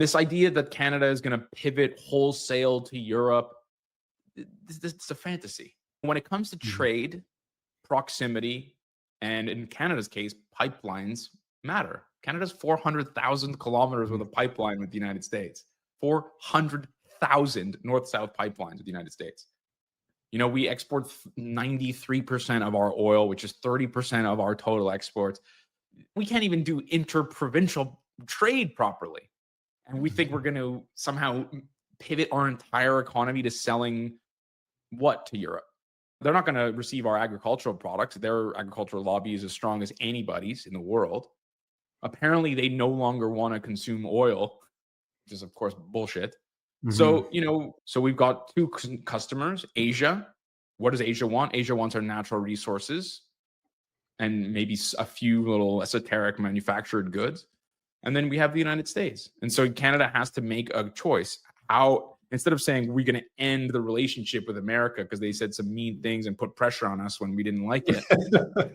This idea that Canada is going to pivot wholesale to Europe, it's a fantasy. When it comes to Mhm. trade, proximity, and in Canada's case, pipelines matter. Canada's 400,000 kilometers with Mhm. a pipeline with the United States, 400,000 north south pipelines with the United States. You know, we export 93% of our oil, which is 30% of our total exports. We can't even do interprovincial trade properly. And we think we're Mhm. going to somehow pivot our entire economy to selling what to Europe? They're not going to receive our agricultural products. Their agricultural lobby is as strong as anybody's in the world. Apparently, they no longer want to consume oil, which is, of course, bullshit. Mhm. So, so we've got two customers Asia. What does Asia want? Asia wants our natural resources and maybe a few little esoteric manufactured goods. And then we have the United States. And so Canada has to make a choice. How, instead of saying we're going to end the relationship with America because they said some mean things and put pressure on us when we didn't like it,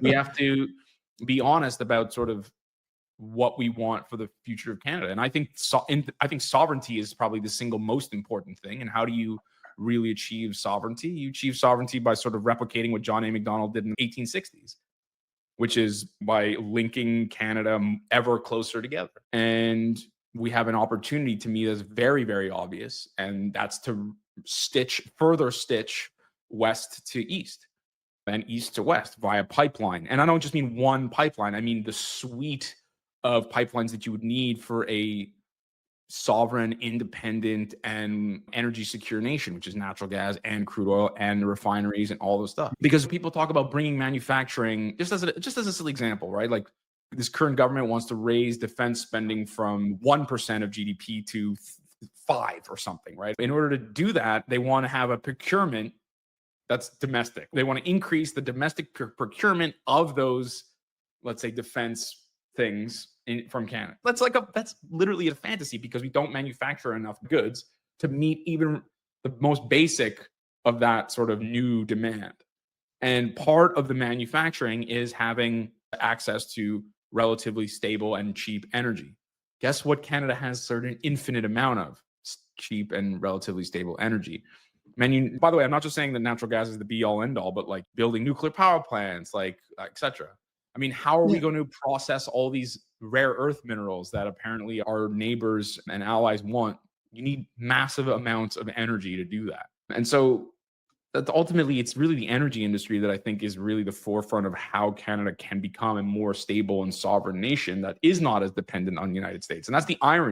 we have to be honest about sort of what we want for the future of Canada. And I think sovereignty is probably the single most important thing. And how do you really achieve sovereignty? You achieve sovereignty by sort of replicating what John A. Macdonald did in the 1860s, which is by linking Canada ever closer together. And we have an opportunity, to me, that's very, very obvious, and that's to further stitch west to east and east to west via pipeline. And I don't just mean one pipeline, I mean the suite of pipelines that you would need for a sovereign, independent, and energy secure nation, which is natural gas and crude oil and refineries and all those stuff. Because people talk about bringing manufacturing, just as a silly example, right? Like this current government wants to raise defense spending from 1% of GDP to 5 or something, right? In order to do that, they want to have a procurement that's domestic. They want to increase the domestic procurement of those, let's say, defense things from Canada. That's literally a fantasy because we don't manufacture enough goods to meet even the most basic of that sort of new demand. And part of the manufacturing is having access to relatively stable and cheap energy. Guess what Canada has certain infinite amount of cheap and relatively stable energy. By the way, I'm not just saying that natural gas is the be all end all, but like building nuclear power plants, like etc. I mean, how are we Yeah. going to process all these rare earth minerals that apparently our neighbors and allies want? You need massive amounts of energy to do that. And so that ultimately it's really the energy industry that I think is really the forefront of how Canada can become a more stable and sovereign nation that is not as dependent on the United States. And that's the irony.